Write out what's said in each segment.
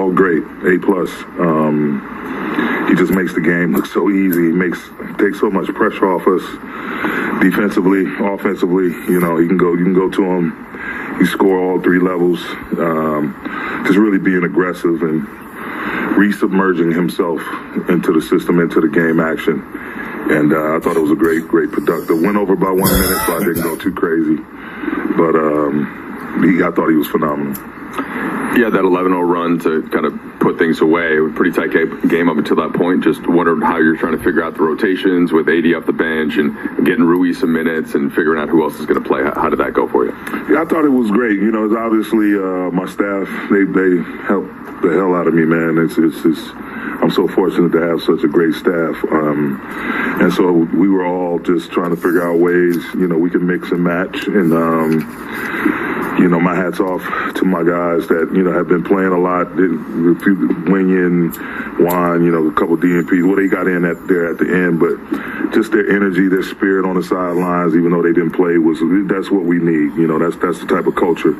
Oh, great. A+. He just makes the game look so easy. He takes so much pressure off us defensively, offensively. You can go to him. He score all three levels. Just really being aggressive and re-submerging himself into the system, into the game action. And I thought it was a great productive. Went over by 1 minute, so I didn't go too crazy. But I thought he was phenomenal. Yeah, that 11-0 run to kind of put things away. It was a pretty tight game up until that point. Just wondered how you're trying to figure out the rotations with AD off the bench and getting Rui some minutes and figuring out who else is going to play. How did that go for you? Yeah, I thought it was great. It's obviously my staff. They helped the hell out of me, man. I'm so fortunate to have such a great staff. And so we were all just trying to figure out ways, we can mix and match. And, my hat's off to my guys that, have been playing a lot. Winyan, Juan, a couple DNPs. Well, they got in there at the end, but just their energy, their spirit on the sidelines, even though they didn't play, that's what we need. That's the type of culture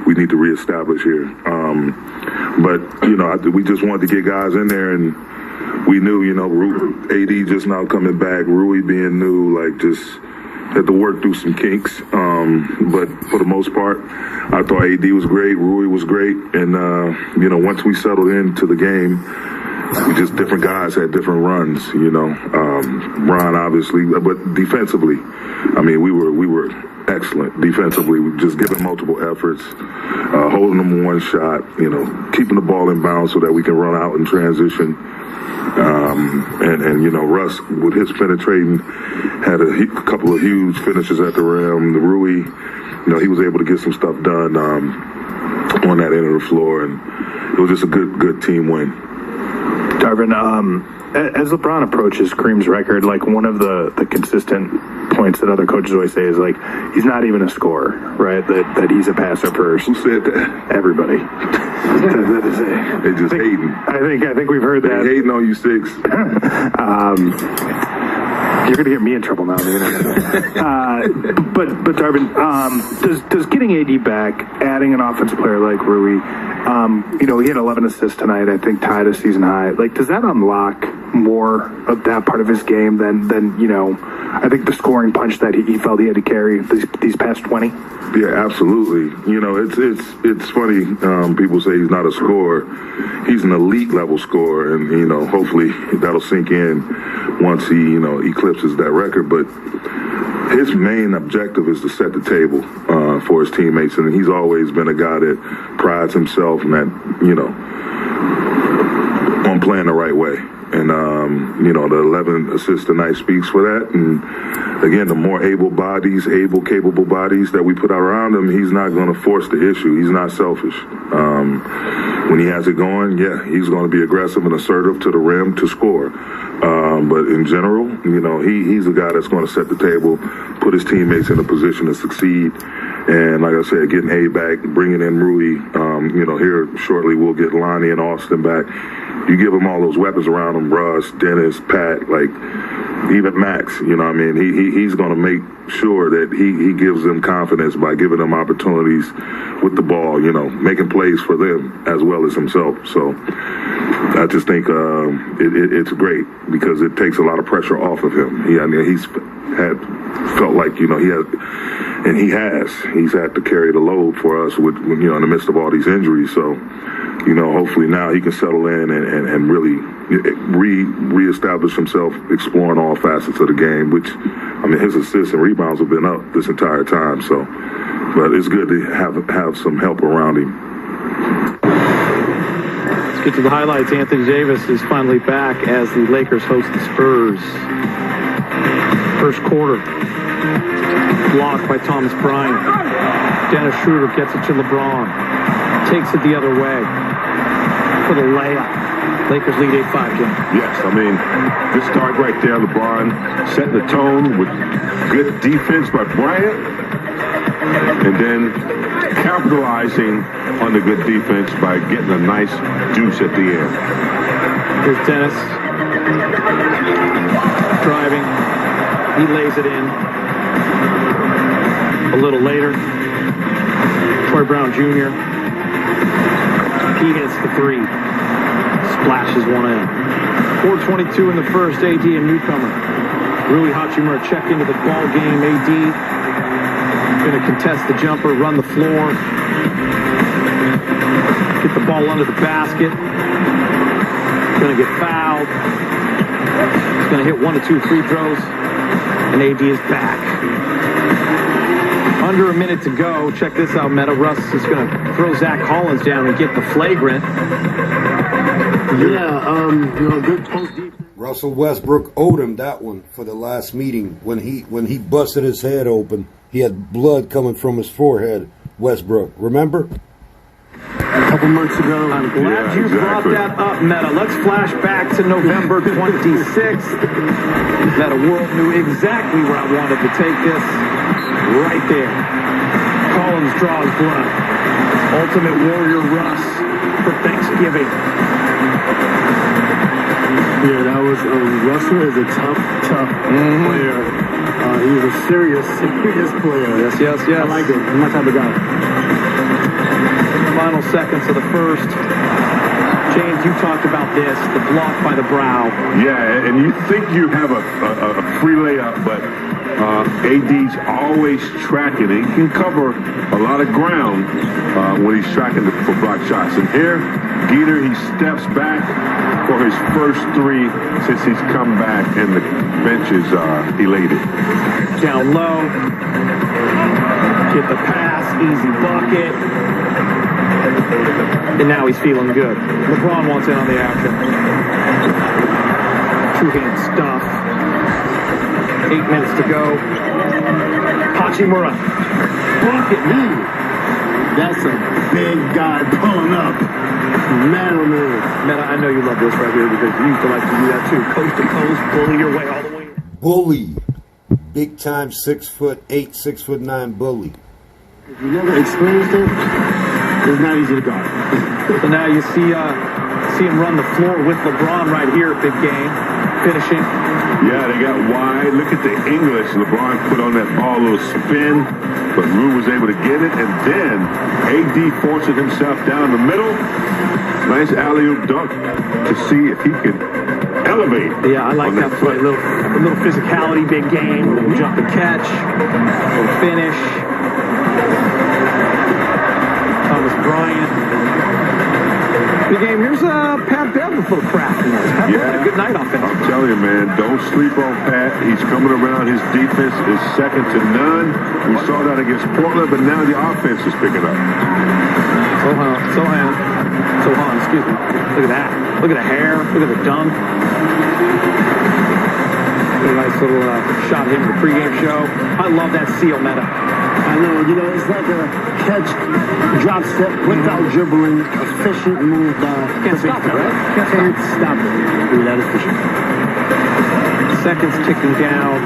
we need to reestablish here. But we just wanted to get guys in there, and we knew, AD just now coming back, Rui being new, just had to work through some kinks. But for the most part, I thought AD was great, Rui was great, and once we settled into the game, different guys had different runs. Ron obviously, but defensively, we were excellent defensively. We just giving multiple efforts, holding them one shot, keeping the ball in bounds so that we can run out and transition. And Russ, with his penetrating, had a couple of huge finishes at the rim. The Rui, he was able to get some stuff done on that end of the floor, and it was just a good team win. Darvin, as LeBron approaches Kareem's record, one of the consistent points that other coaches always say is he's not even a scorer, right? That he's a passer first. Who said that? Everybody. They just hating. I think we've heard that. They hating on you, Six. You're going to get me in trouble now. But Darvin, does getting AD back, adding an offensive player like Rui, he had 11 assists tonight, I think tied a season high. Does that unlock more of that part of his game than I think the scoring punch that he felt he had to carry these past 20? Yeah, absolutely. It's funny. People say he's not a scorer. He's an elite level scorer, and hopefully that'll sink in once he eclipses that record. But his main objective is to set the table for his teammates, and he's always been a guy that prides himself in that on playing the right way. And, the 11 assists tonight speaks for that. And, again, the more capable bodies that we put around him, he's not going to force the issue. He's not selfish. When he has it going, he's going to be aggressive and assertive to the rim to score. But in general, he's the guy that's going to set the table, put his teammates in a position to succeed. And like I said, getting A back, bringing in Rui, here shortly we'll get Lonnie and Austin back. You give him all those weapons around him, Russ, Dennis, Pat, even Max, he's going to make sure that he gives them confidence by giving them opportunities with the ball, making plays for them as well as himself. So I just think it's great because it takes a lot of pressure off of him. He's felt like, he's had to carry the load for us with in the midst of all these injuries. So, hopefully now he can settle in and really reestablish himself, exploring all facets of the game, which, his assists and rebounds have been up this entire time. So, but it's good to have some help around him. Let's get to the highlights. Anthony Davis is finally back as the Lakers host the Spurs. First quarter, blocked by Thomas Bryant. Dennis Schroeder gets it to LeBron. Takes it the other way for the layup. Lakers lead 8-5, Jim. Yes, good start right there. LeBron setting the tone with good defense by Bryant. And then capitalizing on the good defense by getting a nice deuce at the end. Here's Dennis. Driving. He lays it in. A little later, Troy Brown Jr. He hits the three. Splashes one in. 4:22 in the first. AD and newcomer Rui Hachimura check into the ball game. AD going to contest the jumper, run the floor, get the ball under the basket. Going to get fouled. He's going to hit 1 to 2 free throws, and AD is back. Under a minute to go. Check this out, Meta. Russ is going to throw Zach Collins down and get the flagrant. Good post defense. Russell Westbrook owed him that one for the last meeting when he busted his head open. He had blood coming from his forehead. Westbrook, remember? A couple months ago. I'm glad you brought that up, Meta. Let's flash back to November 26th. Meta World knew exactly where I wanted to take this. Right there. Collins draws blood. Ultimate Warrior Russ for Thanksgiving. Yeah, that was Russell is a tough player. He's a serious player. Yes. I like it. I'm that type of guy. Final seconds of the first. James, you talked about this, the block by the brow. Yeah, and you think you have a free layup, but AD's always tracking. He can cover a lot of ground when he's tracking for block shots. And here, Geter, he steps back for his first three since he's come back, and the bench is elated. Down low. Get the pass, easy bucket. And now he's feeling good. LeBron wants in on the action. Two-hand stuff. 8 minutes to go. Hachimura. Bucket, man. That's a big guy pulling up. Man, oh man. Meta, I know you love this right here because you used to like to do that too. Coast to coast, bully your way all the way. Bully. Big time 6'8", 6'9" bully. If you never experienced it, it's not easy to guard. So now you see him run the floor with LeBron right here at Big Game, finishing. Yeah, they got wide. Look at the English. LeBron put on that ball, a little spin, but Rue was able to get it. And then AD forcing himself down the middle. Nice alley-oop dunk to see if he can elevate. Yeah, I like that play. A little physicality, Big Game, jump and catch, little finish. Thomas Bryant. Big Game, here's Pat Bev with a little craft in there. Pat had a good night offensively. I'm telling you, man, don't sleep on Pat. He's coming around. His defense is second to none. We saw that against Portland, but now the offense is picking up. Sohan, excuse me. Look at that. Look at the hair. Look at the dunk. A nice little shot of him in the pregame show. I love that seal, Meta. I know, it's like a catch, drop step, without dribbling, efficient move. Can't stop it, right? Can't stop it. That is efficient. Seconds ticking down.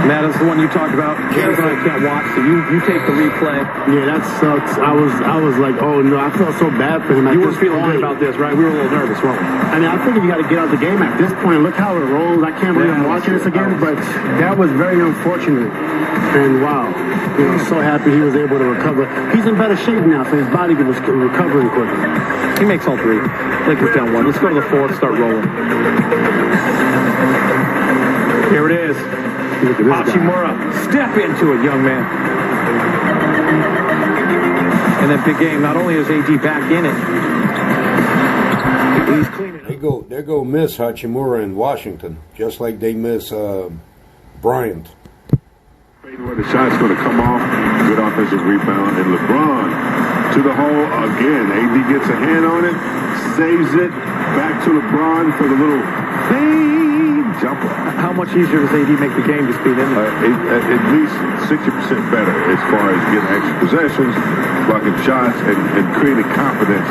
Matt, that's the one you talked about. Kevin and I can't watch, so you take the replay. Yeah, that sucks. I was like, oh no, I felt so bad for him. You were feeling good about this, right? We were a little nervous, weren't we? I mean, I figured you got to get out the game at this point. Look how it rolls. I can't believe I'm watching this again, but that was very unfortunate. And wow, so happy he was able to recover. He's in better shape now, so his body was recovering quicker. He makes all three. Lakers down one. Let's go to the fourth, start rolling. Here it is. Hachimura, step into it, young man. And then Big Game, not only is AD back in it, he's cleaning up. They go miss Hachimura in Washington, just like they miss Bryant. Where the shot's going to come off, good offensive rebound, and LeBron to the hole again. AD gets a hand on it, saves it, back to LeBron for the little fade jumper. How much easier does AD make the game just being in there? At least 60% better as far as getting extra possessions, blocking shots, and creating confidence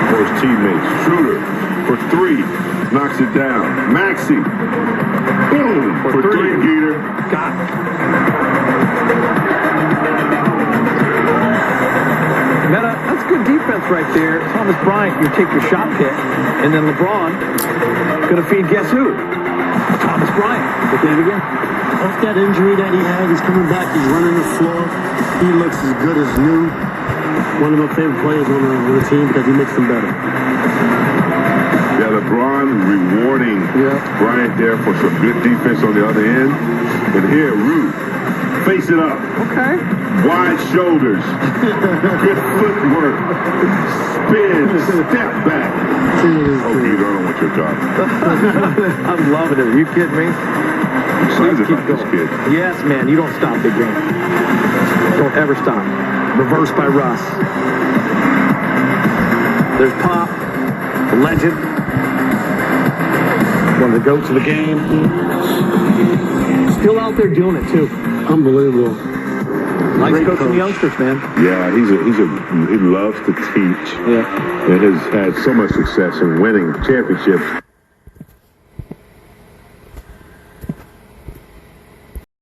for his teammates. Schroeder for three, knocks it down. Maxey, boom, for three, Geter. Got it. Meta, that's good defense right there. Thomas Bryant, you take your shot pick, and then LeBron gonna feed guess who? Thomas Bryant. Look at it again. Off that injury that he had, he's coming back, he's running the floor. He looks as good as new. one of my favorite players on the team because he makes them better. Yeah, LeBron rewarding Bryant there for some good defense on the other end. And here, Rue, face it up. Okay. Wide shoulders. Good footwork. Spin, step back. Oh, you don't know what you're talking about. I'm loving it. Are you kidding me? Excited about this kid. Yes, man. You don't stop, big game. Don't ever stop. Reverse by Russ. There's Pop, the legend. One of the goats of the game. Still out there doing it, too. Unbelievable. Likes coaching youngsters, man. Yeah, he loves to teach. Yeah. And has had so much success in winning championships.